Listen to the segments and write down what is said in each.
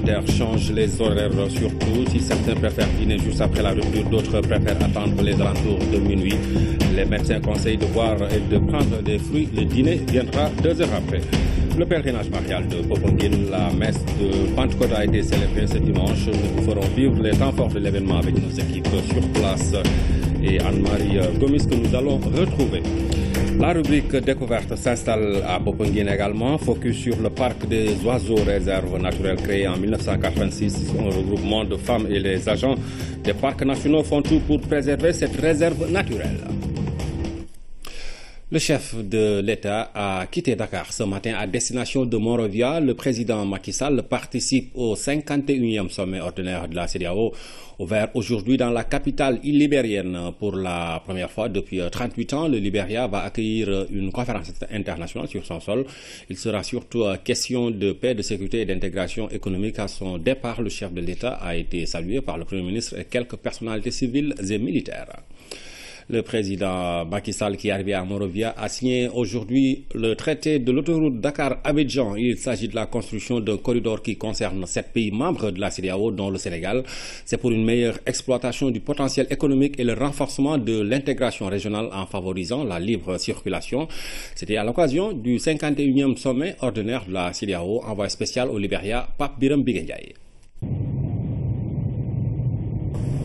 parlementaires changent les horaires surtout. Si certains préfèrent dîner juste après la rupture, d'autres préfèrent attendre les alentours de minuit. Les médecins conseillent de boire et de prendre des fruits. Le dîner viendra 2 heures après. Le pèlerinage marial de Popenguine, la messe de Pentecôte a été célébrée ce dimanche. Nous vous ferons vivre les temps forts de l'événement avec nos équipes sur place et Anne-Marie Gomis que nous allons retrouver. La rubrique découverte s'installe à Popenguine également, focus sur le parc des oiseaux, réserve naturelle créée en 1986. Un regroupement de femmes et les agents des parcs nationaux font tout pour préserver cette réserve naturelle. Le chef de l'État a quitté Dakar ce matin à destination de Monrovia. Le président Macky Sall participe au 51e sommet ordinaire de la CEDEAO, ouvert aujourd'hui dans la capitale libérienne. Pour la première fois depuis 38 ans, le Libéria va accueillir une conférence internationale sur son sol. Il sera surtout question de paix, de sécurité et d'intégration économique. À son départ, le chef de l'État a été salué par le Premier ministre et quelques personnalités civiles et militaires. Le président Macky Sall, qui est arrivé à Monrovia, a signé aujourd'hui le traité de l'autoroute Dakar-Abidjan. Il s'agit de la construction d'un corridor qui concerne 7 pays membres de la CEDEAO, dont le Sénégal. C'est pour une meilleure exploitation du potentiel économique et le renforcement de l'intégration régionale en favorisant la libre circulation. C'était à l'occasion du 51e sommet ordinaire de la CEDEAO. Envoyé spécial au Libéria, Pape Biram Biguendiaye.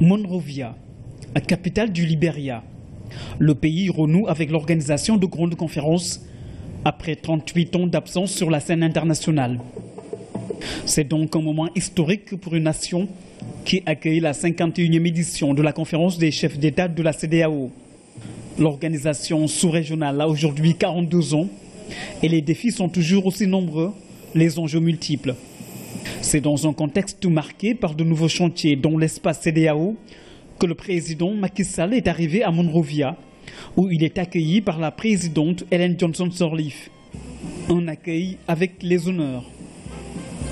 Monrovia, capitale du Libéria. Le pays renoue avec l'organisation de grandes conférences après 38 ans d'absence sur la scène internationale. C'est donc un moment historique pour une nation qui accueille la 51e édition de la conférence des chefs d'État de la CEDEAO. L'organisation sous-régionale a aujourd'hui 42 ans et les défis sont toujours aussi nombreux, les enjeux multiples. C'est dans un contexte marqué par de nouveaux chantiers dont l'espace CEDEAO que le président Macky Sall est arrivé à Monrovia, où il est accueilli par la présidente Ellen Johnson Sirleaf. Un accueil avec les honneurs.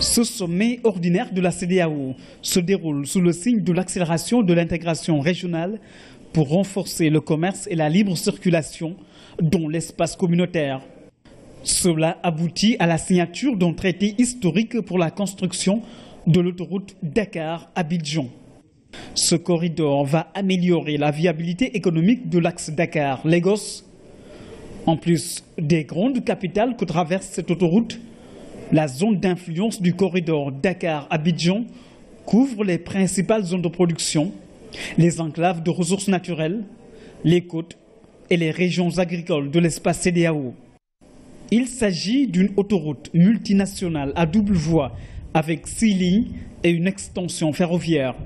Ce sommet ordinaire de la CEDEAO se déroule sous le signe de l'accélération de l'intégration régionale pour renforcer le commerce et la libre circulation dans l'espace communautaire. Cela aboutit à la signature d'un traité historique pour la construction de l'autoroute Dakar-Abidjan. Ce corridor va améliorer la viabilité économique de l'axe Dakar-Lagos. En plus des grandes capitales que traverse cette autoroute, la zone d'influence du corridor Dakar-Abidjan couvre les principales zones de production, les enclaves de ressources naturelles, les côtes et les régions agricoles de l'espace CEDEAO. Il s'agit d'une autoroute multinationale à double voie avec 6 lignes et une extension ferroviaire.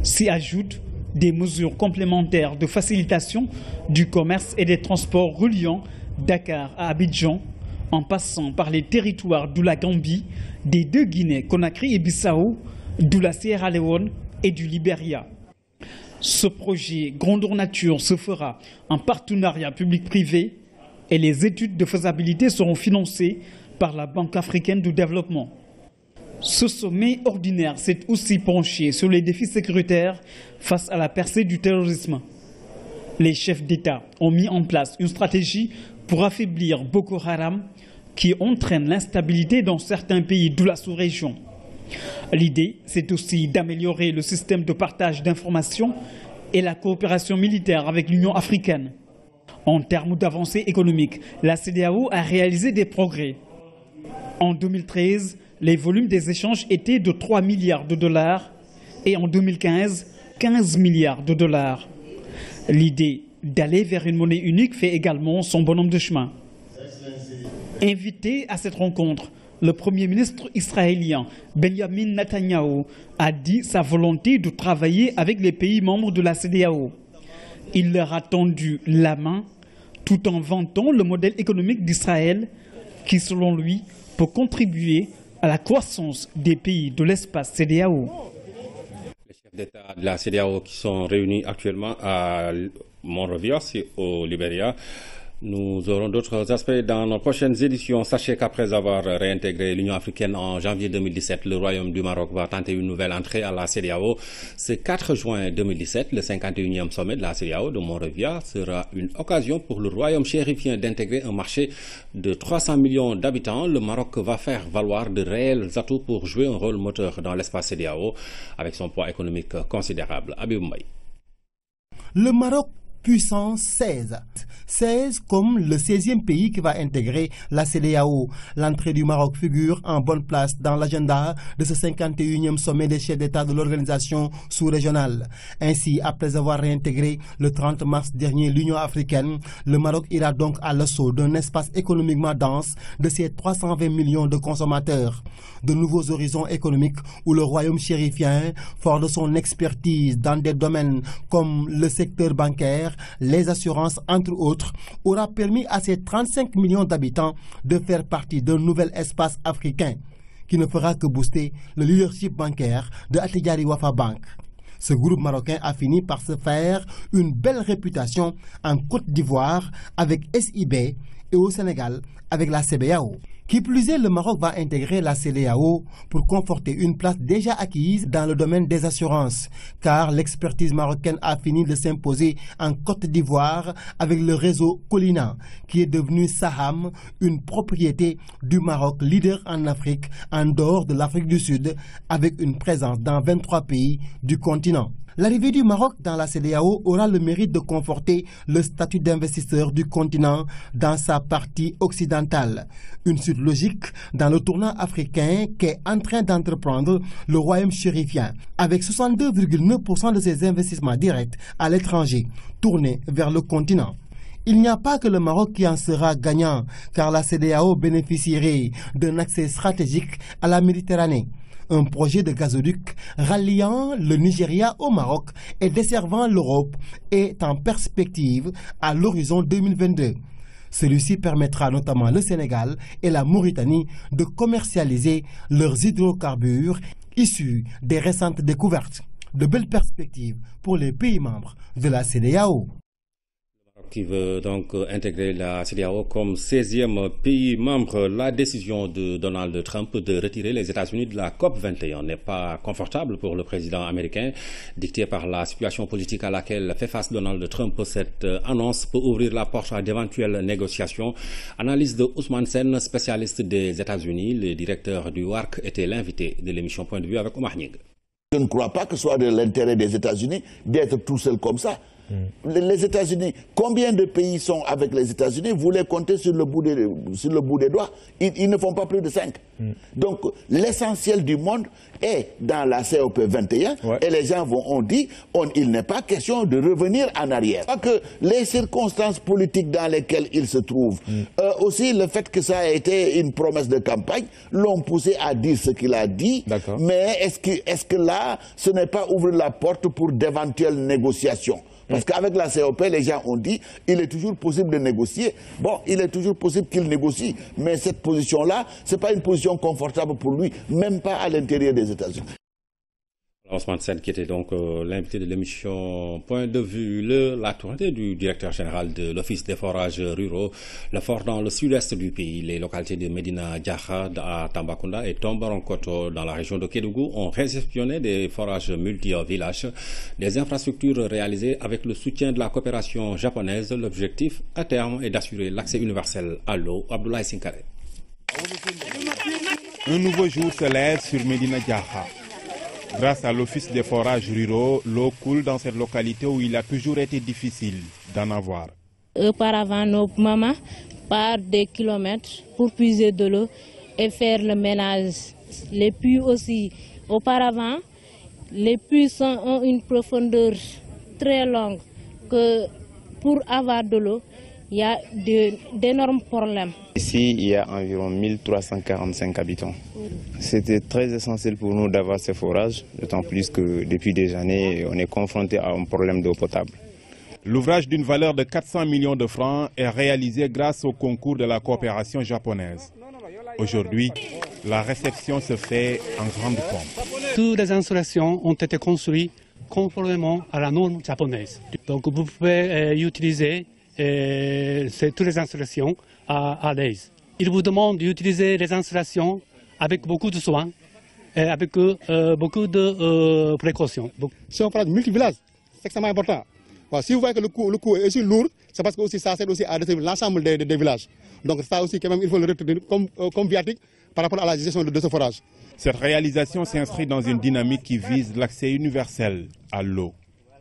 S'y ajoutent des mesures complémentaires de facilitation du commerce et des transports reliant Dakar à Abidjan, en passant par les territoires de la Gambie, des 2 Guinées, Conakry et Bissau, de la Sierra Leone et du Libéria. Ce projet grandeur nature se fera en partenariat public-privé et les études de faisabilité seront financées par la Banque africaine de développement. Ce sommet ordinaire s'est aussi penché sur les défis sécuritaires face à la percée du terrorisme. Les chefs d'État ont mis en place une stratégie pour affaiblir Boko Haram qui entraîne l'instabilité dans certains pays de la sous-région. L'idée, c'est aussi d'améliorer le système de partage d'informations et la coopération militaire avec l'Union africaine. En termes d'avancées économiques, la CEDEAO a réalisé des progrès. En 2013, les volumes des échanges étaient de 3 milliards de dollars et en 2015, 15 milliards de dollars. L'idée d'aller vers une monnaie unique fait également son bonhomme de chemin. Invité à cette rencontre, le Premier ministre israélien Benjamin Netanyahu a dit sa volonté de travailler avec les pays membres de la CEDEAO. Il leur a tendu la main tout en vantant le modèle économique d'Israël qui, selon lui, peut contribuer à la croissance des pays de l'espace CEDEAO. Les chefs d'État de la CEDEAO qui sont réunis actuellement à Monrovia, au Libéria. Nous aurons d'autres aspects dans nos prochaines éditions. Sachez qu'après avoir réintégré l'Union africaine en janvier 2017, le Royaume du Maroc va tenter une nouvelle entrée à la CEDEAO. Ce 4 juin 2017, le 51e sommet de la CEDEAO de Monrovia sera une occasion pour le Royaume chérifien d'intégrer un marché de 300 millions d'habitants. Le Maroc va faire valoir de réels atouts pour jouer un rôle moteur dans l'espace CEDEAO avec son poids économique considérable. Habib Mbaye. Le Maroc puissance 16. 16 comme le 16e pays qui va intégrer la CEDEAO. L'entrée du Maroc figure en bonne place dans l'agenda de ce 51e sommet des chefs d'État de l'organisation sous-régionale. Ainsi, après avoir réintégré le 30 mars dernier l'Union africaine, le Maroc ira donc à l'assaut d'un espace économiquement dense de ses 320 millions de consommateurs. De nouveaux horizons économiques où le royaume chérifien, fort de son expertise dans des domaines comme le secteur bancaire, les assurances entre autres, aura permis à ces 35 millions d'habitants de faire partie d'un nouvel espace africain qui ne fera que booster le leadership bancaire de Attijari Wafa Bank. Ce groupe marocain a fini par se faire une belle réputation en Côte d'Ivoire avec SIB et au Sénégal avec la CBAO. Qui plus est, le Maroc va intégrer la CEDEAO pour conforter une place déjà acquise dans le domaine des assurances, car l'expertise marocaine a fini de s'imposer en Côte d'Ivoire avec le réseau Colina, qui est devenu Saham, une propriété du Maroc, leader en Afrique, en dehors de l'Afrique du Sud, avec une présence dans 23 pays du continent. L'arrivée du Maroc dans la CEDEAO aura le mérite de conforter le statut d'investisseur du continent dans sa partie occidentale. Une suite logique dans le tournant africain qu'est en train d'entreprendre le royaume chérifien, avec 62,9% de ses investissements directs à l'étranger tournés vers le continent. Il n'y a pas que le Maroc qui en sera gagnant, car la CEDEAO bénéficierait d'un accès stratégique à la Méditerranée. Un projet de gazoduc ralliant le Nigeria au Maroc et desservant l'Europe est en perspective à l'horizon 2022. Celui-ci permettra notamment le Sénégal et la Mauritanie de commercialiser leurs hydrocarbures issus des récentes découvertes. De belles perspectives pour les pays membres de la CEDEAO. Qui veut donc intégrer la CEDEAO comme 16e pays membre. La décision de Donald Trump de retirer les États-Unis de la COP21 n'est pas confortable pour le président américain. Dictée par la situation politique à laquelle fait face Donald Trump, cette annonce peut ouvrir la porte à d'éventuelles négociations. Analyse de Ousmane Sen, spécialiste des États-Unis. Le directeur du WARC était l'invité de l'émission Point de vue avec Omar Nying. Je ne crois pas que ce soit de l'intérêt des États-Unis d'être tout seul comme ça. Les États-Unis, combien de pays sont avec les États-Unis? Vous les comptez sur le bout des doigts. Ils ne font pas plus de 5. Donc l'essentiel du monde est dans la COP 21 et les gens ont dit il n'est pas question de revenir en arrière. Parce que les circonstances politiques dans lesquelles ils se trouvent, aussi le fait que ça a été une promesse de campagne, l'ont poussé à dire ce qu'il a dit. Mais est-ce que là, ce n'est pas ouvrir la porte pour d'éventuelles négociations? Parce qu'avec la COP, les gens ont dit il est toujours possible de négocier. Bon, il est toujours possible qu'il négocie. Mais cette position-là, ce n'est pas une position confortable pour lui, même pas à l'intérieur des États-Unis. Ousmane Sen, qui était donc l'invité de l'émission Point de vue, la tournée du directeur général de l'Office des forages ruraux, le fort dans le sud-est du pays, les localités de Medina Diakha à Tambacounda et Tombaronkoto dans la région de Kédougou ont réceptionné des forages multi-villages, des infrastructures réalisées avec le soutien de la coopération japonaise. L'objectif à terme est d'assurer l'accès universel à l'eau. Abdoulaye Sinkare. Un nouveau jour se lève sur Medina Diakha. Grâce à l'Office des forages ruraux, l'eau coule dans cette localité où il a toujours été difficile d'en avoir. Auparavant, nos mamans partent des kilomètres pour puiser de l'eau et faire le ménage. Les puits aussi. Auparavant, les puits ont une profondeur très longue que pour avoir de l'eau, il y a d'énormes problèmes. Ici, il y a environ 1345 habitants. C'était très essentiel pour nous d'avoir ces forages, d'autant plus que depuis des années, on est confronté à un problème d'eau potable. L'ouvrage d'une valeur de 400 millions de francs est réalisé grâce au concours de la coopération japonaise. Aujourd'hui, la réception se fait en grande pompe. Toutes les installations ont été construites conformément à la norme japonaise. Donc vous pouvez utiliser toutes les installations à l'aise. Il vous demande d'utiliser les installations avec beaucoup de soin et avec beaucoup de précautions. Si on parle de multi-village, c'est extrêmement important. Si vous voyez que le coût est aussi lourd, c'est parce que aussi ça sert aussi à desservir l'ensemble des villages. Donc ça aussi, quand même, il faut le retenir comme viatique par rapport à la gestion de ce forage. Cette réalisation s'inscrit dans une dynamique qui vise l'accès universel à l'eau.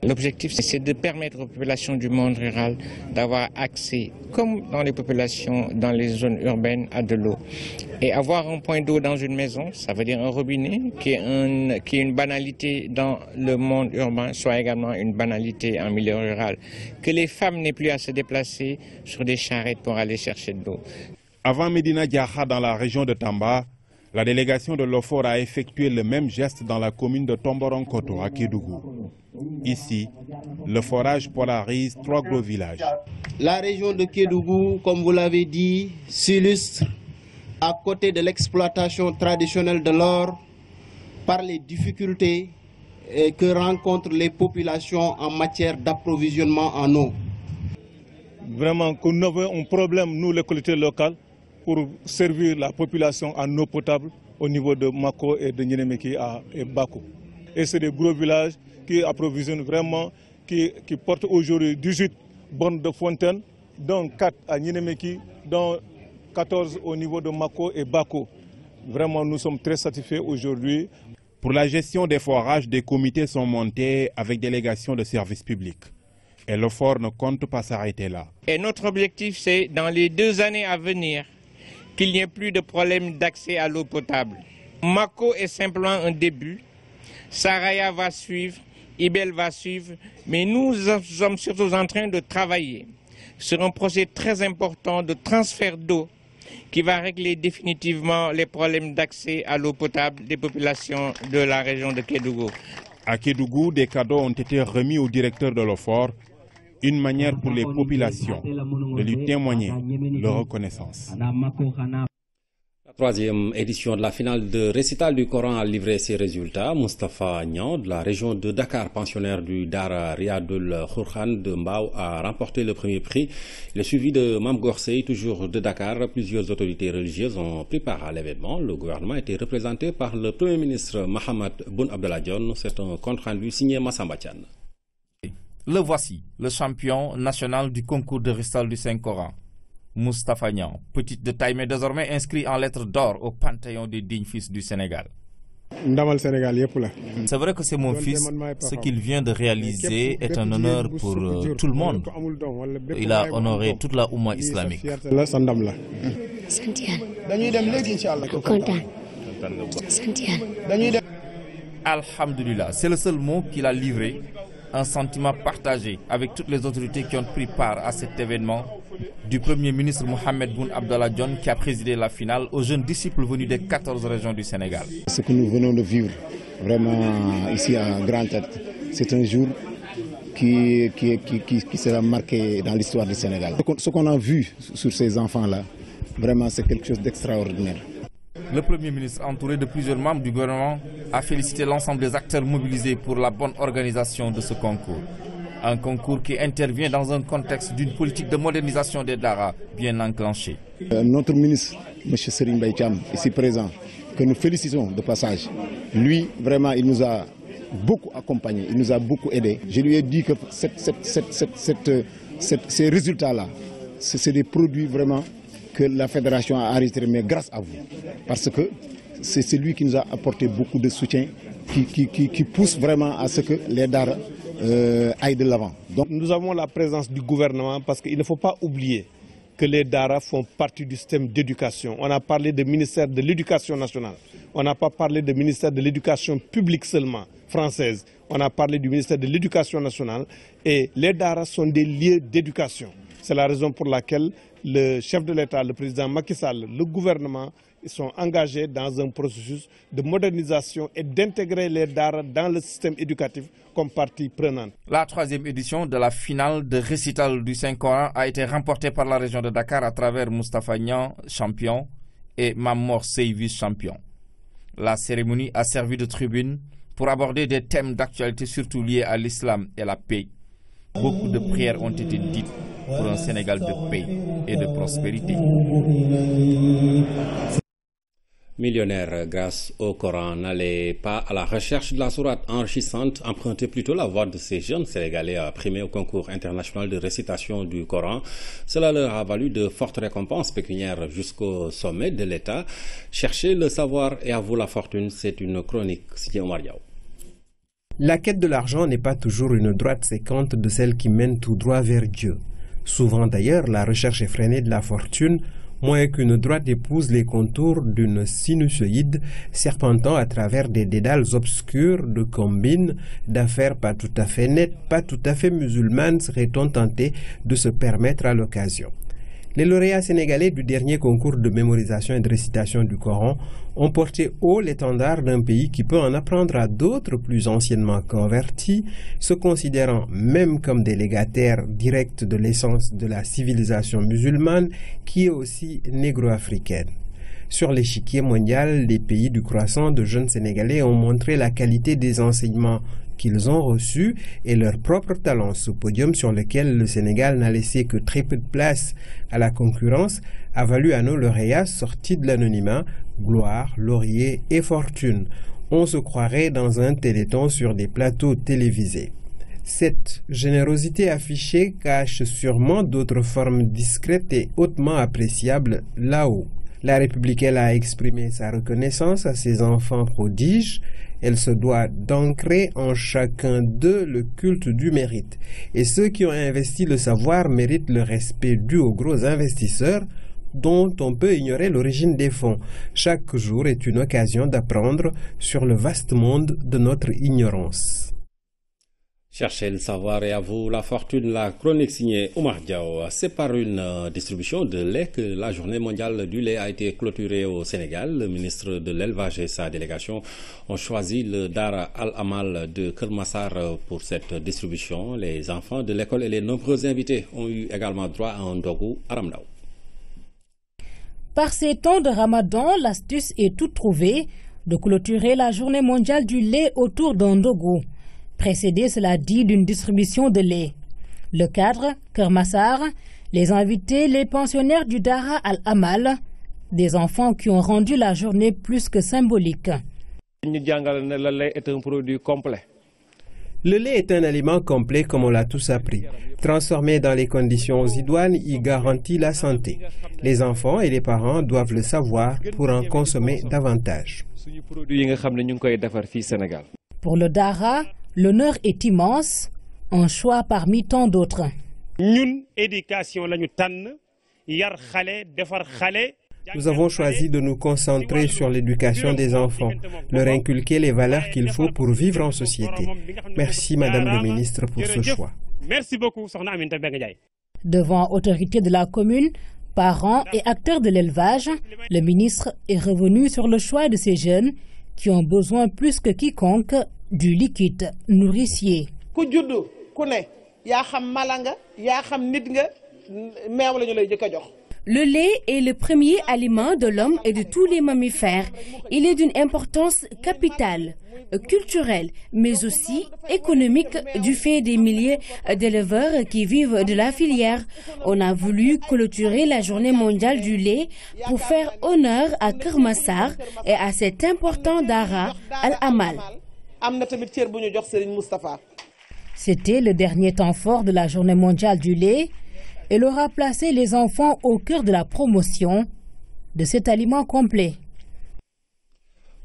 L'objectif, c'est de permettre aux populations du monde rural d'avoir accès, comme dans les populations dans les zones urbaines, à de l'eau. Et avoir un point d'eau dans une maison, ça veut dire un robinet, qui est une banalité dans le monde urbain, soit également une banalité en milieu rural. Que les femmes n'aient plus à se déplacer sur des charrettes pour aller chercher de l'eau. Avant Medina Diakha, dans la région de Tamba, la délégation de l'OFOR a effectué le même geste dans la commune de Tomboronkoto, à Kédougou. Ici, le forage polarise 3 gros villages. La région de Kédougou, comme vous l'avez dit, s'illustre à côté de l'exploitation traditionnelle de l'or par les difficultés que rencontrent les populations en matière d'approvisionnement en eau. Vraiment, que nous avons un problème, nous, les collectivités locales, pour servir la population en eau potable au niveau de Mako et de Nyenemeki et Bako. Et c'est des gros villages qui approvisionnent vraiment, qui portent aujourd'hui 18 bornes de fontaine, dont 4 à Nyenemeki, dont 14 au niveau de Mako et Bako. Vraiment, nous sommes très satisfaits aujourd'hui. Pour la gestion des forages, des comités sont montés avec délégation de services publics. Et l'OFOR ne compte pas s'arrêter là. Et notre objectif, c'est dans les 2 années à venir, qu'il n'y ait plus de problème d'accès à l'eau potable. Mako est simplement un début. Saraya va suivre, Ibel va suivre, mais nous sommes surtout en train de travailler sur un projet très important de transfert d'eau qui va régler définitivement les problèmes d'accès à l'eau potable des populations de la région de Kédougou. À Kédougou, des cadeaux ont été remis au directeur de l'OFOR, une manière pour les populations de lui témoigner leur reconnaissance. La 3e édition de la finale de récital du Coran a livré ses résultats. Moustapha Niang, de la région de Dakar, pensionnaire du Dara Riyadul Khourkhan de Mbao, a remporté le premier prix. Le suivi de Mam Gorsey, toujours de Dakar. Plusieurs autorités religieuses ont pris part à l'événement. Le gouvernement a été représenté par le Premier ministre Mahammed Boun Abdallah Dionne. C'est un compte rendu signé Massamba Thian. Le voici, le champion national du concours de récital du Saint-Coran. Moustapha Niang, petite de taille mais désormais inscrit en lettres d'or au Panthéon des dignes fils du Sénégal. C'est vrai que c'est mon fils. Ce qu'il vient de réaliser est un honneur pour tout le monde. Il a honoré toute la Oumma islamique. Alhamdulillah, c'est le seul mot qu'il a livré. Un sentiment partagé avec toutes les autorités qui ont pris part à cet événement, du Premier ministre Mohamed Boun Abdallah Dionne qui a présidé la finale aux jeunes disciples venus des 14 régions du Sénégal. Ce que nous venons de vivre vraiment ici à Grand Tête, c'est un jour qui sera marqué dans l'histoire du Sénégal. Ce qu'on a vu sur ces enfants-là, vraiment c'est quelque chose d'extraordinaire. Le Premier ministre, entouré de plusieurs membres du gouvernement, a félicité l'ensemble des acteurs mobilisés pour la bonne organisation de ce concours. Un concours qui intervient dans un contexte d'une politique de modernisation des Dara bien enclenchée. Notre ministre, M. Serigne Mbaye Thiam, ici présent, que nous félicitons de passage, lui, vraiment, il nous a beaucoup accompagnés, il nous a beaucoup aidés. Je lui ai dit que ces résultats-là, c'est des produits vraiment que la fédération a enregistrés, mais grâce à vous. Parce que c'est lui qui nous a apporté beaucoup de soutien, qui pousse vraiment à ce que les Dara aillent de l'avant. Donc nous avons la présence du gouvernement parce qu'il ne faut pas oublier que les Dara font partie du système d'éducation. On a parlé du ministère de l'Éducation nationale. On n'a pas parlé du ministère de l'Éducation publique seulement, française. On a parlé du ministère de l'Éducation nationale. Et les Dara sont des lieux d'éducation. C'est la raison pour laquelle le chef de l'État, le président Macky Sall, le gouvernement, ils sont engagés dans un processus de modernisation et d'intégrer les Dara dans le système éducatif comme partie prenante. La 3e édition de la finale de récital du Saint-Coran a été remportée par la région de Dakar à travers Moustapha Niang, champion, et Mamor Sey, vice-champion. La cérémonie a servi de tribune pour aborder des thèmes d'actualité surtout liés à l'islam et la paix. Beaucoup de prières ont été dites pour un Sénégal de paix et de prospérité. Millionnaire grâce au Coran, n'allez pas à la recherche de la sourate enrichissante, empruntez plutôt la voie de ces jeunes Sénégalais primés au concours international de récitation du Coran. Cela leur a valu de fortes récompenses pécuniaires jusqu'au sommet de l'État. Cherchez le savoir et à vous la fortune, c'est une chronique signée Omar Diaw. La quête de l'argent n'est pas toujours une droite séquente de celle qui mène tout droit vers Dieu. Souvent d'ailleurs, la recherche effrénée de la fortune, moins qu'une droite épouse les contours d'une sinusoïde serpentant à travers des dédales obscurs de combines, d'affaires pas tout à fait nettes, pas tout à fait musulmanes, serait-on tenté de se permettre à l'occasion. Les lauréats sénégalais du dernier concours de mémorisation et de récitation du Coran ont porté haut l'étendard d'un pays qui peut en apprendre à d'autres plus anciennement convertis, se considérant même comme des légataires directs de l'essence de la civilisation musulmane qui est aussi négro-africaine. Sur l'échiquier mondial, les pays du croissant de jeunes Sénégalais ont montré la qualité des enseignements qu'ils ont reçus et leur propre talent. Ce podium sur lequel le Sénégal n'a laissé que très peu de place à la concurrence a valu à nos lauréats sortis de l'anonymat gloire, laurier et fortune. On se croirait dans un téléthon sur des plateaux télévisés. Cette générosité affichée cache sûrement d'autres formes discrètes et hautement appréciables là-haut. La Républicaine a exprimé sa reconnaissance à ses enfants prodiges. Elle se doit d'ancrer en chacun d'eux le culte du mérite. Et ceux qui ont investi le savoir méritent le respect dû aux gros investisseurs dont on peut ignorer l'origine des fonds. Chaque jour est une occasion d'apprendre sur le vaste monde de notre ignorance. Cherchez le savoir et à vous la fortune, la chronique signée Omar Diaw. C'est par une distribution de lait que la journée mondiale du lait a été clôturée au Sénégal. Le ministre de l'Élevage et sa délégation ont choisi le Dara Al-Amal de Keur Massar pour cette distribution. Les enfants de l'école et les nombreux invités ont eu également droit à un ndogu Aramdaw. Par ces temps de Ramadan, l'astuce est toute trouvée de clôturer la journée mondiale du lait autour d'un ndogu. Précédé, cela dit, d'une distribution de lait. Le cadre, Keur Massar, les invités, les pensionnaires du Dara Al-Amal, des enfants qui ont rendu la journée plus que symbolique. Le lait est un produit complet. Le lait est un aliment complet comme on l'a tous appris. Transformé dans les conditions idoines, il garantit la santé. Les enfants et les parents doivent le savoir pour en consommer davantage. Pour le Dara, l'honneur est immense, un choix parmi tant d'autres. Nous avons choisi de nous concentrer sur l'éducation des enfants, leur inculquer les valeurs qu'il faut pour vivre en société. Merci Madame le ministre pour ce choix. Merci beaucoup, Devant autorités de la commune, parents et acteurs de l'élevage, le ministre est revenu sur le choix de ces jeunes qui ont besoin plus que quiconque du liquide nourricier. Le lait est le premier aliment de l'homme et de tous les mammifères. Il est d'une importance capitale, culturelle, mais aussi économique du fait des milliers d'éleveurs qui vivent de la filière. On a voulu clôturer la journée mondiale du lait pour faire honneur à Keur Massar et à cet important Dara Al-Amal. C'était le dernier temps fort de la journée mondiale du lait. Elle aura placé les enfants au cœur de la promotion de cet aliment complet.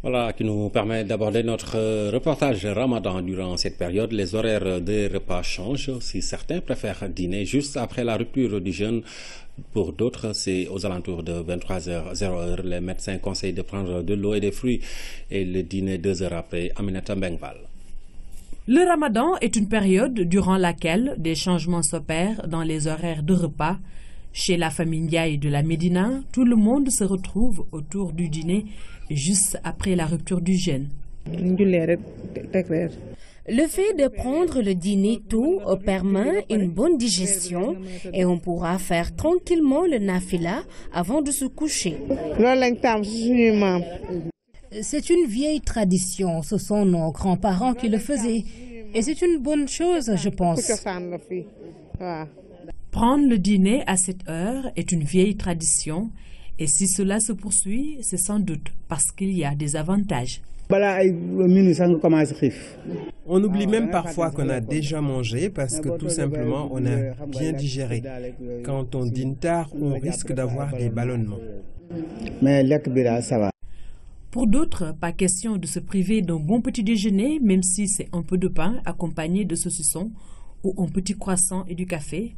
Voilà qui nous permet d'aborder notre reportage Ramadan. Durant cette période, les horaires des repas changent. Si certains préfèrent dîner juste après la rupture du jeûne, pour d'autres, c'est aux alentours de 23h00. Les médecins conseillent de prendre de l'eau et des fruits et le dîner 2 heures après. Aminata Mbengval. Le Ramadan est une période durant laquelle des changements s'opèrent dans les horaires de repas. Chez la famille Ndiaye de la Médina, tout le monde se retrouve autour du dîner juste après la rupture du jeûne. Le fait de prendre le dîner tôt permet une bonne digestion et on pourra faire tranquillement le nafila avant de se coucher. C'est une vieille tradition, ce sont nos grands-parents qui le faisaient. Et c'est une bonne chose, je pense. Prendre le dîner à cette heure est une vieille tradition et si cela se poursuit, c'est sans doute parce qu'il y a des avantages. On oublie même parfois qu'on a déjà mangé parce que tout simplement on a bien digéré. Quand on dîne tard, on risque d'avoir des ballonnements. Pour d'autres, pas question de se priver d'un bon petit déjeuner, même si c'est un peu de pain accompagné de saucisson ou un petit croissant et du café.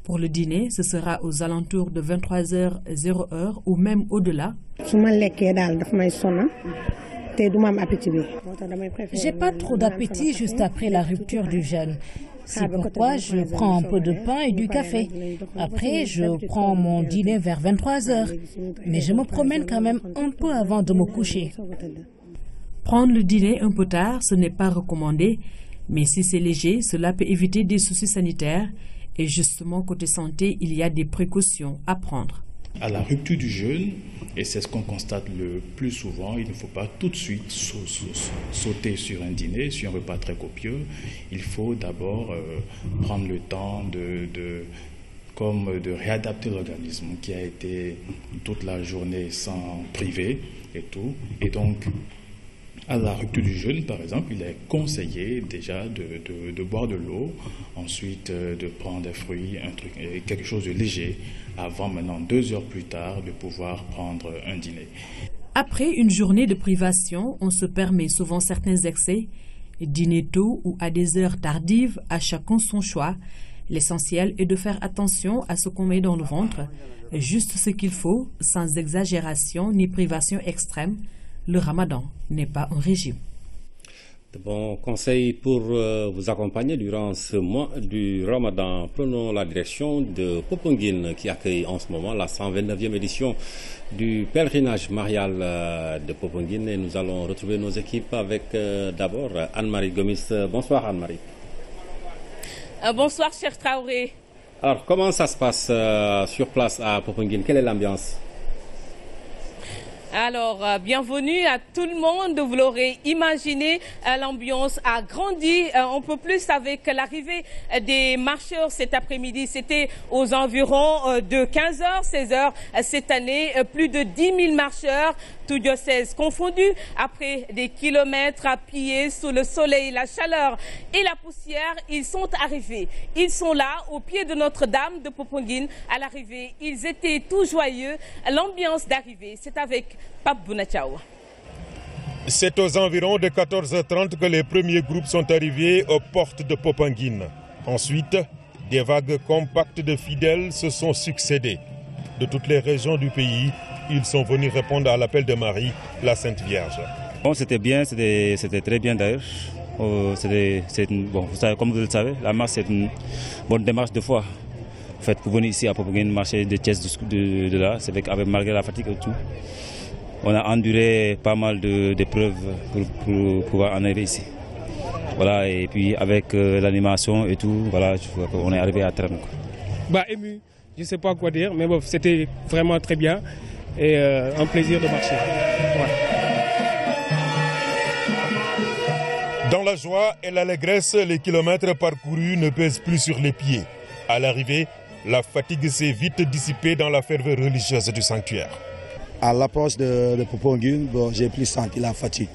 Pour le dîner, ce sera aux alentours de 23h00 ou même au-delà. J'ai pas trop d'appétit juste après la rupture du jeûne. C'est pourquoi je prends un peu de pain et du café. Après, je prends mon dîner vers 23h. Mais je me promène quand même un peu avant de me coucher. Prendre le dîner un peu tard, ce n'est pas recommandé. Mais si c'est léger, cela peut éviter des soucis sanitaires. Et justement, côté santé, il y a des précautions à prendre. À la rupture du jeûne, et c'est ce qu'on constate le plus souvent, il ne faut pas tout de suite sauter sur un dîner, sur un repas très copieux. Il faut d'abord prendre le temps de réadapter l'organisme qui a été toute la journée sans priver et tout. Et donc, à la rupture du jeûne, par exemple, il est conseillé déjà de boire de l'eau, ensuite de prendre des fruits, quelque chose de léger, avant maintenant 2 heures plus tard de pouvoir prendre un dîner. Après une journée de privation, on se permet souvent certains excès. Dîner tôt ou à des heures tardives, à chacun son choix. L'essentiel est de faire attention à ce qu'on met dans le ventre, juste ce qu'il faut, sans exagération ni privation extrême. Le ramadan n'est pas un régime. De bons conseils pour vous accompagner durant ce mois du ramadan. Prenons la direction de Popenguine qui accueille en ce moment la 129e édition du pèlerinage marial de Popenguine. Et nous allons retrouver nos équipes avec d'abord Anne-Marie Gomis. Bonsoir Anne-Marie. Bonsoir cher Traoré. Alors comment ça se passe sur place à Popenguine? Quelle est l'ambiance? Alors, bienvenue à tout le monde. Vous l'aurez imaginé, l'ambiance a grandi un peu plus avec l'arrivée des marcheurs cet après-midi. C'était aux environs de 15h, 16h cette année. Plus de 10 000 marcheurs, tous diocèses confondus, après des kilomètres à pied sous le soleil, la chaleur et la poussière. Ils sont arrivés. Ils sont là, au pied de Notre-Dame de Popenguine. À l'arrivée, ils étaient tout joyeux. L'ambiance d'arrivée, c'est avec Pape Bounachao. C'est aux environs de 14h30 que les premiers groupes sont arrivés aux portes de Popenguine. Ensuite, des vagues compactes de fidèles se sont succédées. De toutes les régions du pays, ils sont venus répondre à l'appel de Marie, la Sainte Vierge. Bon, c'était bien, c'était très bien d'ailleurs. Comme vous le savez, la marche c'est une bonne démarche de foi. En fait, pour venir ici à Popenguine, marcher des Thiès de là, c'est avec malgré la fatigue et tout. On a enduré pas mal d'épreuves pour pouvoir en arriver ici. Voilà, et puis avec l'animation et tout, voilà, on est arrivé à terme. Ému, je ne sais pas quoi dire, mais bon, c'était vraiment très bien et un plaisir de marcher. Ouais. Dans la joie et l'allégresse, les kilomètres parcourus ne pèsent plus sur les pieds. À l'arrivée, la fatigue s'est vite dissipée dans la ferveur religieuse du sanctuaire. À l'approche de Popenguine, j'ai plus senti la fatigue.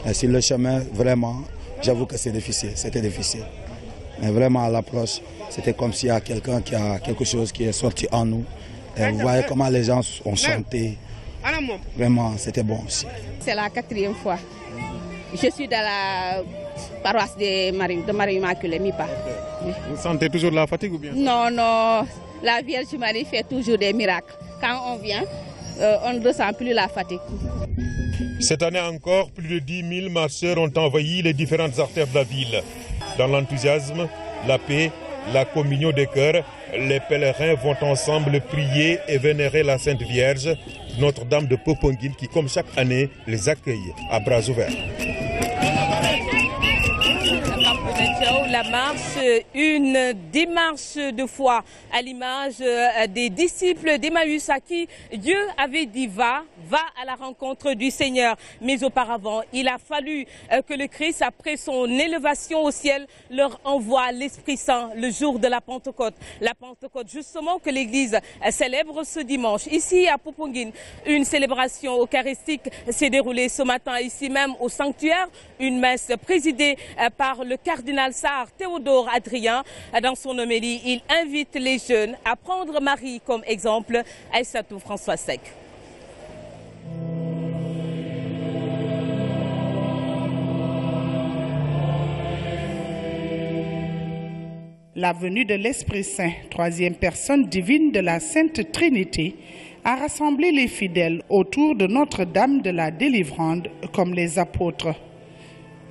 Et sur le chemin, vraiment, j'avoue que c'était difficile. Mais vraiment à l'approche, c'était comme s'il y a quelqu'un qui a quelque chose qui est sorti en nous. Et vous voyez comment les gens ont chanté. Vraiment, c'était bon aussi. C'est la 4e fois. Je suis dans la paroisse de Marie Immaculée, Mipa. Vous sentez toujours la fatigue ou bien? Non, la Vierge Marie fait toujours des miracles. Quand on vient, on ne ressent plus la fatigue. Cette année encore, plus de 10 000 marcheurs ont envahi les différentes artères de la ville. Dans l'enthousiasme, la paix, la communion des cœurs, les pèlerins vont ensemble prier et vénérer la Sainte Vierge, Notre-Dame de Popenguine, qui, comme chaque année, les accueille à bras ouverts. La marche, une démarche de foi à l'image des disciples d'Emmaüs à qui Dieu avait dit va va à la rencontre du Seigneur. Mais auparavant, il a fallu que le Christ, après son élévation au ciel, leur envoie l'Esprit Saint le jour de la Pentecôte. La Pentecôte, justement, que l'Église célèbre ce dimanche. Ici, à Popenguine, une célébration eucharistique s'est déroulée ce matin, ici même au sanctuaire. Une messe présidée par le cardinal Sar Théodore Adrien. Dans son homélie, il invite les jeunes à prendre Marie comme exemple. Aïssatou François Sec. La venue de l'Esprit Saint, troisième personne divine de la Sainte Trinité, a rassemblé les fidèles autour de Notre-Dame de la Délivrande comme les apôtres.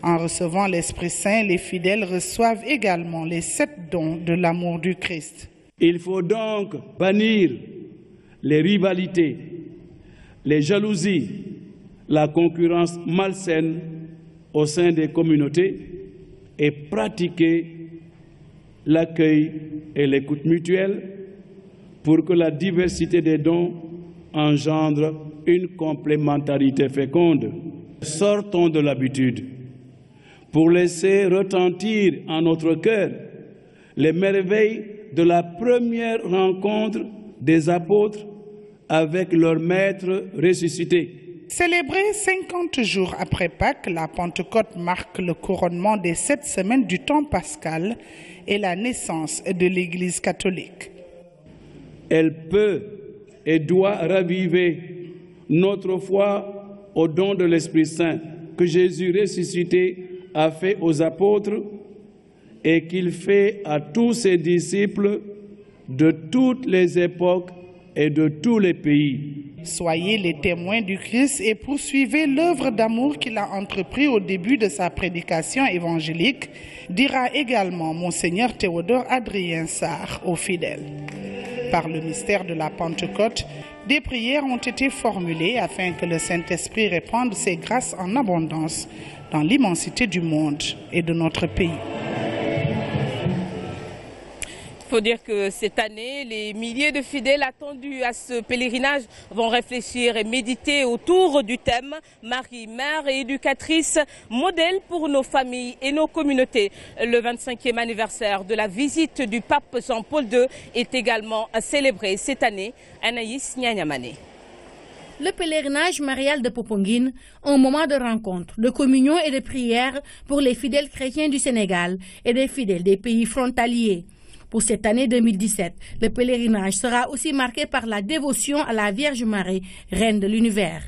En recevant l'Esprit Saint, les fidèles reçoivent également les 7 dons de l'amour du Christ. Il faut donc bannir les rivalités, les jalousies, la concurrence malsaine au sein des communautés et pratiquer l'accueil et l'écoute mutuelle pour que la diversité des dons engendre une complémentarité féconde. Sortons de l'habitude pour laisser retentir en notre cœur les merveilles de la première rencontre des apôtres avec leur maître ressuscité. Célébrée 50 jours après Pâques, la Pentecôte marque le couronnement des 7 semaines du temps pascal et la naissance de l'Église catholique. Elle peut et doit raviver notre foi au don de l'Esprit Saint que Jésus ressuscité a fait aux apôtres et qu'il fait à tous ses disciples de toutes les époques et de tous les pays. Soyez les témoins du Christ et poursuivez l'œuvre d'amour qu'il a entrepris au début de sa prédication évangélique, dira également Monseigneur Théodore Adrien Sar aux fidèles. Par le mystère de la Pentecôte, des prières ont été formulées afin que le Saint-Esprit répande ses grâces en abondance dans l'immensité du monde et de notre pays. Il faut dire que cette année, les milliers de fidèles attendus à ce pèlerinage vont réfléchir et méditer autour du thème Marie, mère et éducatrice, modèle pour nos familles et nos communautés. Le 25e anniversaire de la visite du pape Jean-Paul II est également célébré cette année. Anaïs Nyanyamane. Le pèlerinage marial de Popenguine, un moment de rencontre, de communion et de prière pour les fidèles chrétiens du Sénégal et des fidèles des pays frontaliers. Pour cette année 2017, le pèlerinage sera aussi marqué par la dévotion à la Vierge Marie, Reine de l'Univers.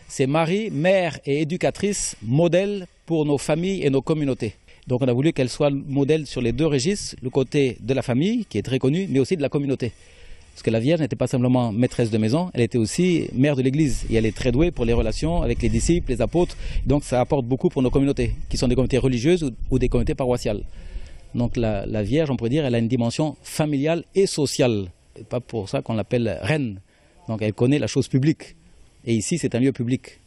C'est Marie, mère et éducatrice, modèle pour nos familles et nos communautés. Donc on a voulu qu'elle soit modèle sur les deux registres, le côté de la famille, qui est très connu, mais aussi de la communauté. Parce que la Vierge n'était pas simplement maîtresse de maison, elle était aussi mère de l'Église. Et elle est très douée pour les relations avec les disciples, les apôtres. Donc ça apporte beaucoup pour nos communautés, qui sont des communautés religieuses ou des communautés paroissiales. Donc la Vierge, on pourrait dire, elle a une dimension familiale et sociale. C'est pas pour ça qu'on l'appelle reine. Donc elle connaît la chose publique. Et ici, c'est un lieu public.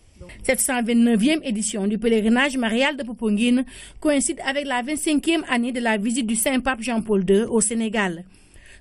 Cette 129e édition du pèlerinage marial de Popenguine coïncide avec la 25e année de la visite du Saint-Pape Jean-Paul II au Sénégal.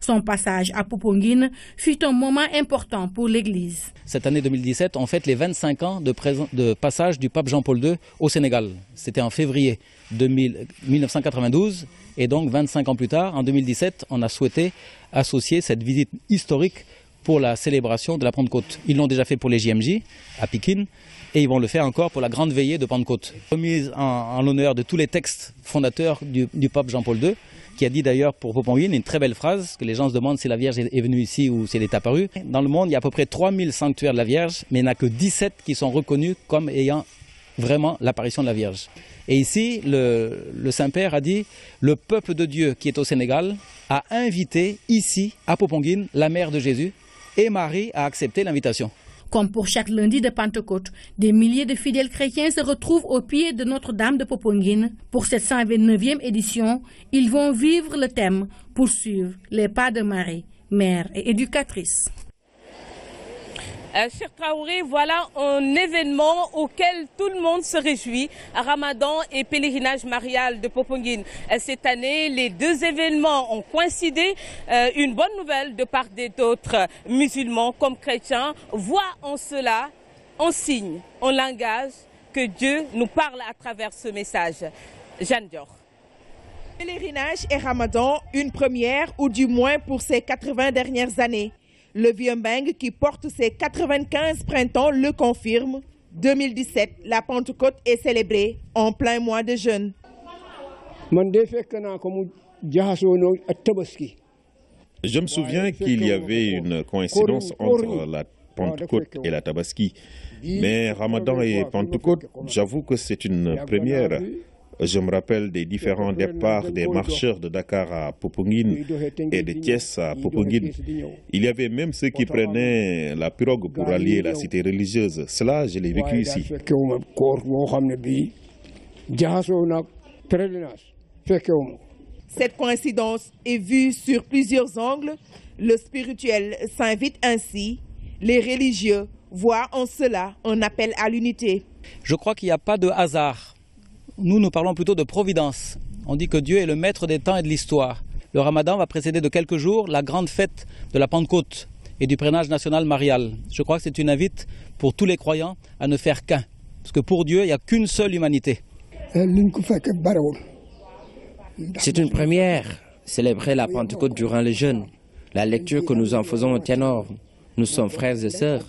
Son passage à Popenguine fut un moment important pour l'Église. Cette année 2017, on fête les 25 ans de passage du pape Jean-Paul II au Sénégal. C'était en février 1992 et donc 25 ans plus tard, en 2017, on a souhaité associer cette visite historique pour la célébration de la Pentecôte. Ils l'ont déjà fait pour les JMJ à Pikine et ils vont le faire encore pour la grande veillée de Pentecôte. Remise en l'honneur de tous les textes fondateurs du pape Jean-Paul II, qui a dit d'ailleurs pour Popenguine une très belle phrase, que les gens se demandent si la Vierge est venue ici ou si elle est apparue. Dans le monde, il y a à peu près 3000 sanctuaires de la Vierge, mais il n'y en a que 17 qui sont reconnus comme ayant vraiment l'apparition de la Vierge. Et ici, le Saint-Père a dit, le peuple de Dieu qui est au Sénégal a invité ici, à Popenguine, la mère de Jésus, et Marie a accepté l'invitation. Comme pour chaque lundi de Pentecôte, des milliers de fidèles chrétiens se retrouvent au pied de Notre-Dame de Popenguine. Pour cette 129e édition, ils vont vivre le thème « Poursuivre les pas de Marie, mère et éducatrice ». Cher Traoré, voilà un événement auquel tout le monde se réjouit. Ramadan et pèlerinage marial de Popenguine. Cette année, les deux événements ont coïncidé. Une bonne nouvelle de part et d'autre, musulmans comme chrétiens, voient en cela en signe, en langage, que Dieu nous parle à travers ce message. Jeanne Dior. Pèlerinage et Ramadan, une première ou du moins pour ces 80 dernières années. Le vieux Mbengue qui porte ses 95 printemps le confirme. 2017, la Pentecôte est célébrée en plein mois de jeûne. Je me souviens qu'il y avait une coïncidence entre la Pentecôte et la Tabaski. Mais Ramadan et Pentecôte, j'avoue que c'est une première. Je me rappelle des différents départs des marcheurs de Dakar à Popenguine et de Thiès à Popenguine. Il y avait même ceux qui prenaient la pirogue pour allier la cité religieuse. Cela, je l'ai vécu ici. Cette coïncidence est vue sur plusieurs angles. Le spirituel s'invite ainsi. Les religieux voient en cela un appel à l'unité. Je crois qu'il n'y a pas de hasard. Nous parlons plutôt de providence. On dit que Dieu est le maître des temps et de l'histoire. Le Ramadan va précéder de quelques jours la grande fête de la Pentecôte et du pèlerinage national marial. Je crois que c'est une invite pour tous les croyants à ne faire qu'un. Parce que pour Dieu, il n'y a qu'une seule humanité. C'est une première, célébrer la Pentecôte durant le jeûne. La lecture que nous en faisons est énorme. Nous sommes frères et sœurs.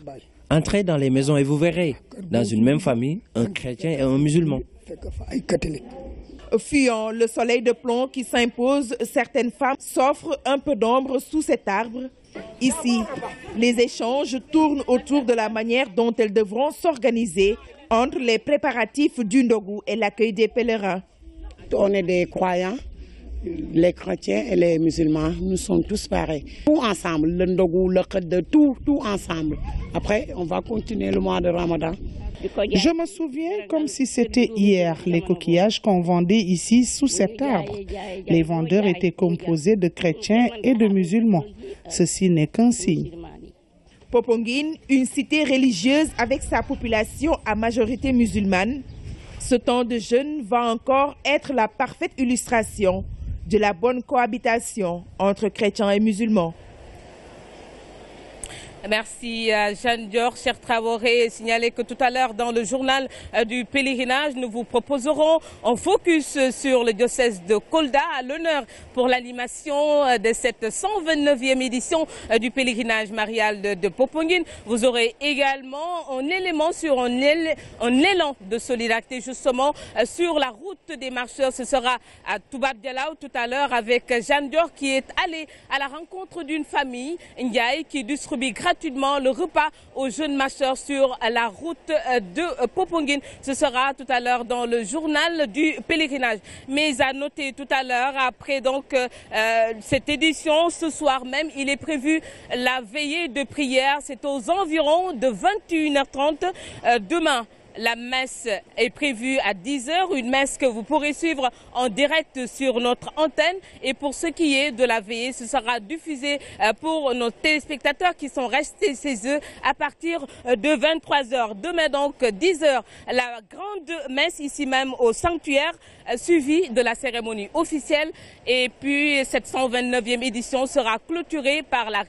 Entrez dans les maisons et vous verrez, dans une même famille, un chrétien et un musulman. Fuyant le soleil de plomb qui s'impose, certaines femmes s'offrent un peu d'ombre sous cet arbre. Ici, les échanges tournent autour de la manière dont elles devront s'organiser entre les préparatifs du Ndogu et l'accueil des pèlerins. On est des croyants, les chrétiens et les musulmans, nous sommes tous pareils. Tout ensemble, le Ndogu, le Khad, tout ensemble. Après, on va continuer le mois de Ramadan. Je me souviens comme si c'était hier, les coquillages qu'on vendait ici sous cet arbre. Les vendeurs étaient composés de chrétiens et de musulmans. Ceci n'est qu'un signe. Popenguine, une cité religieuse avec sa population à majorité musulmane. Ce temps de jeûne va encore être la parfaite illustration de la bonne cohabitation entre chrétiens et musulmans. Merci Jeanne Dior. Cher Traoré, signalez que tout à l'heure dans le journal du pèlerinage, nous vous proposerons un focus sur le diocèse de Kolda à l'honneur pour l'animation de cette 129e édition du pèlerinage marial de Popenguine. Vous aurez également un élément sur un élan de solidarité justement sur la route des marcheurs. Ce sera à Toubab Dialaw tout à l'heure avec Jeanne Dior qui est allée à la rencontre d'une famille, Ndiaye, qui distribue gratuitement le repas aux jeunes marcheurs sur la route de Popenguine. Ce sera tout à l'heure dans le journal du pèlerinage. Mais à noter tout à l'heure, après donc cette édition, ce soir même, il est prévu la veillée de prière. C'est aux environs de 21h30 demain. La messe est prévue à 10h, une messe que vous pourrez suivre en direct sur notre antenne. Et pour ce qui est de la veillée, ce sera diffusé pour nos téléspectateurs qui sont restés chez eux à partir de 23h. Demain donc, 10h, la grande messe ici même au sanctuaire, suivie de la cérémonie officielle. Et puis cette 129e édition sera clôturée par la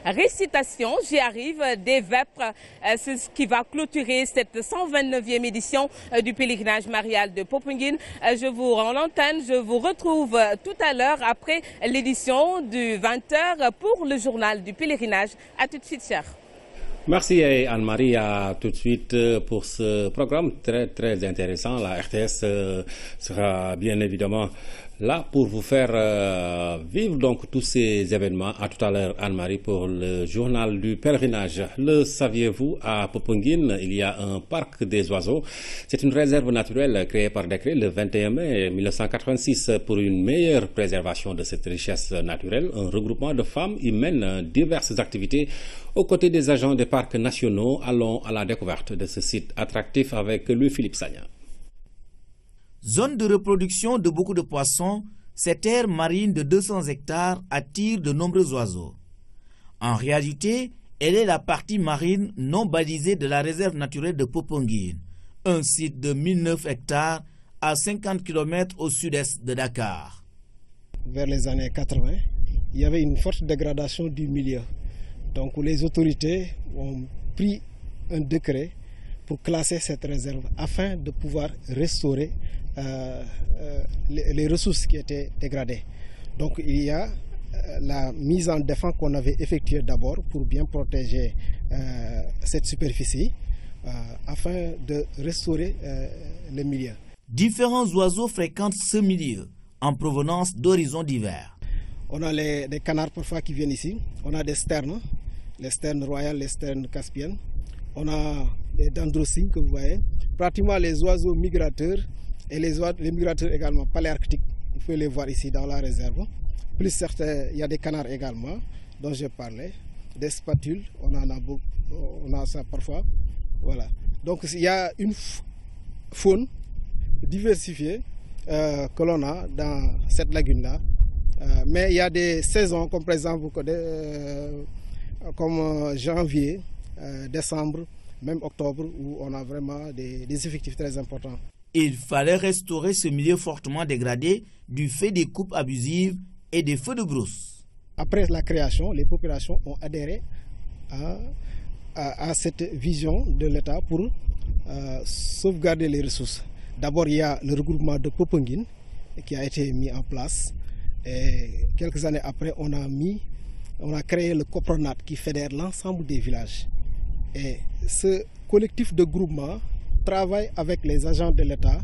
récitation, j'y arrive, des vêpres. C'est ce qui va clôturer cette 129e édition du pèlerinage marial de Popenguine. Je vous rends l'antenne, je vous retrouve tout à l'heure après l'édition du 20h pour le journal du pèlerinage. À tout de suite, cher. Merci Anne-Marie, à tout de suite pour ce programme très intéressant. La RTS sera bien évidemment là pour vous faire vivre donc tous ces événements. À tout à l'heure Anne-Marie pour le journal du pèlerinage. Le saviez-vous, à Popenguine, il y a un parc des oiseaux. C'est une réserve naturelle créée par décret le 21 mai 1986 pour une meilleure préservation de cette richesse naturelle. Un regroupement de femmes y mène diverses activités aux côtés des agents des parcs nationaux. Allons à la découverte de ce site attractif avec Louis-Philippe Sagna. Zone de reproduction de beaucoup de poissons, cette aire marine de 200 hectares attire de nombreux oiseaux. En réalité, elle est la partie marine non balisée de la réserve naturelle de Popenguine, un site de 1009 hectares à 50 km au sud-est de Dakar. Vers les années 80, il y avait une forte dégradation du milieu. Donc les autorités ont pris un décret pour classer cette réserve afin de pouvoir restaurer les ressources qui étaient dégradées. Donc il y a la mise en défense qu'on avait effectuée d'abord pour bien protéger cette superficie afin de restaurer le milieu. Différents oiseaux fréquentent ce milieu en provenance d'horizons divers. On a des canards parfois qui viennent ici, on a des sternes, les sternes royales, les sternes caspiennes, on a les dendrocygnes que vous voyez, pratiquement les oiseaux migrateurs et les migrateurs également paléarctiques, vous pouvez les voir ici dans la réserve. Plus certains, il y a des canards également dont j'ai parlé, des spatules, on en a beaucoup, on a ça parfois. Voilà. Donc il y a une faune diversifiée que l'on a dans cette lagune-là. Mais il y a des saisons comme par exemple comme janvier, décembre, même octobre où on a vraiment des effectifs très importants. Il fallait restaurer ce milieu fortement dégradé du fait des coupes abusives et des feux de brousse. Après la création, les populations ont adhéré à cette vision de l'État pour sauvegarder les ressources. D'abord, il y a le regroupement de Popenguine qui a été mis en place. Et quelques années après, on a créé le Copronat qui fédère l'ensemble des villages. Et ce collectif de groupement travaille avec les agents de l'État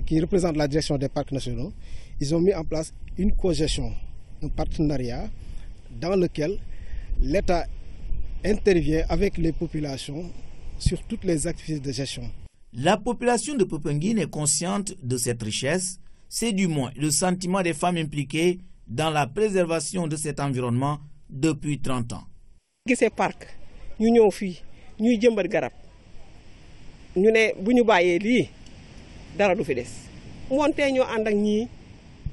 qui représentent la direction des parcs nationaux. Ils ont mis en place une cogestion, un partenariat dans lequel l'État intervient avec les populations sur toutes les activités de gestion. La population de Popenguine est consciente de cette richesse. C'est du moins le sentiment des femmes impliquées dans la préservation de cet environnement depuis 30 ans. Gisee parc ñu ñëw fii ñuy jëmbat garab ñu ne bu ñu bàyyee lii dara du fi des moonte ñoo ànd ak ñii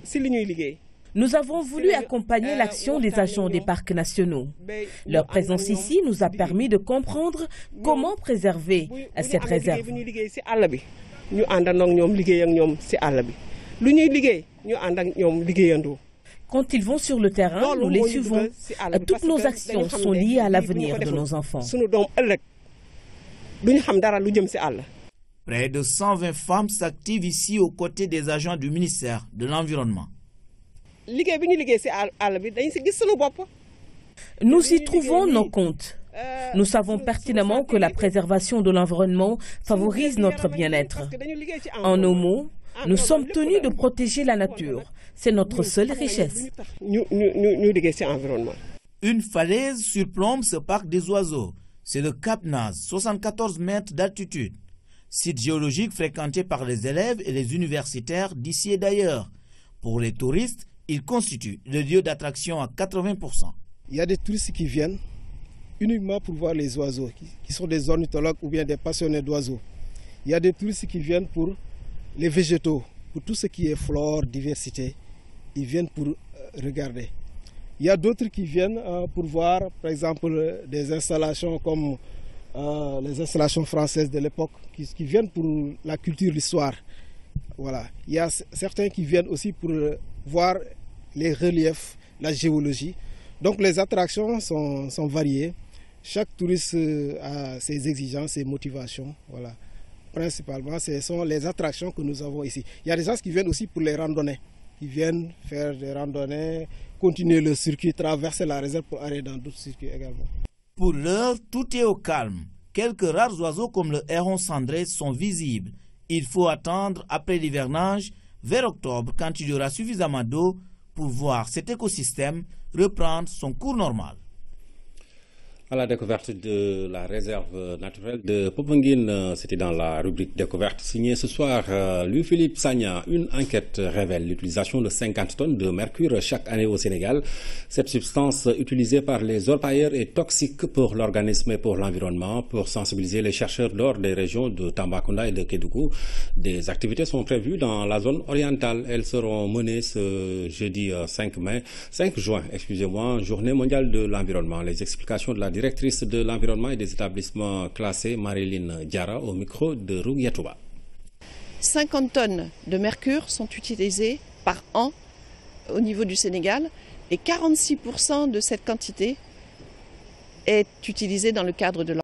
si li ñuy liggéey. Nous avons voulu accompagner l'action des agents des parcs nationaux. Leur présence ici nous a permis de comprendre comment préserver cette réserve. bu ñuy liggéey si àll bi ñu àndandoo ak ñoom liggéey ak ñoom si àll bi lu ñuy liggéey ñu ànd ak ñoom liggéeyandoo. Quand ils vont sur le terrain, nous les suivons. Toutes nos actions sont liées à l'avenir de nos enfants. Près de 120 femmes s'activent ici aux côtés des agents du ministère de l'Environnement. Nous y trouvons nos comptes. Nous savons pertinemment que la préservation de l'environnement favorise notre bien-être. En nos mots, nous sommes tenus de protéger la nature. C'est notre seule richesse. Une falaise surplombe ce parc des oiseaux. C'est le Cap Naz, 74 mètres d'altitude. Site géologique fréquenté par les élèves et les universitaires d'ici et d'ailleurs. Pour les touristes, il constitue le lieu d'attraction à 80%. Il y a des touristes qui viennent uniquement pour voir les oiseaux, qui sont des ornithologues ou bien des passionnés d'oiseaux. Il y a des touristes qui viennent pour les végétaux, pour tout ce qui est flore, diversité. Ils viennent pour regarder. Il y a d'autres qui viennent pour voir, par exemple, des installations comme les installations françaises de l'époque, qui viennent pour la culture, l'histoire. Voilà. Il y a certains qui viennent aussi pour voir les reliefs, la géologie. Donc les attractions sont variées. Chaque touriste a ses exigences, ses motivations. Voilà. Principalement, ce sont les attractions que nous avons ici. Il y a des gens qui viennent aussi pour les randonnées. Ils viennent faire des randonnées, continuer le circuit, traverser la réserve pour aller dans d'autres circuits également. Pour l'heure, tout est au calme. Quelques rares oiseaux comme le héron cendré sont visibles. Il faut attendre après l'hivernage, vers octobre, quand il y aura suffisamment d'eau pour voir cet écosystème reprendre son cours normal. À la découverte de la réserve naturelle de Popenguine, c'était dans la rubrique découverte signée ce soir Louis-Philippe Sagna. Une enquête révèle l'utilisation de 50 tonnes de mercure chaque année au Sénégal. Cette substance utilisée par les orpailleurs est toxique pour l'organisme et pour l'environnement. Pour sensibiliser les chercheurs lors des régions de Tambacounda et de Kédougou, des activités sont prévues dans la zone orientale. Elles seront menées ce jeudi 5 juin, journée mondiale de l'environnement. Les explications de la directrice de l'environnement et des établissements classés, Marilyn Diara, au micro de Rougiatouba. 50 tonnes de mercure sont utilisées par an au niveau du Sénégal et 46% de cette quantité est utilisé dans le cadre de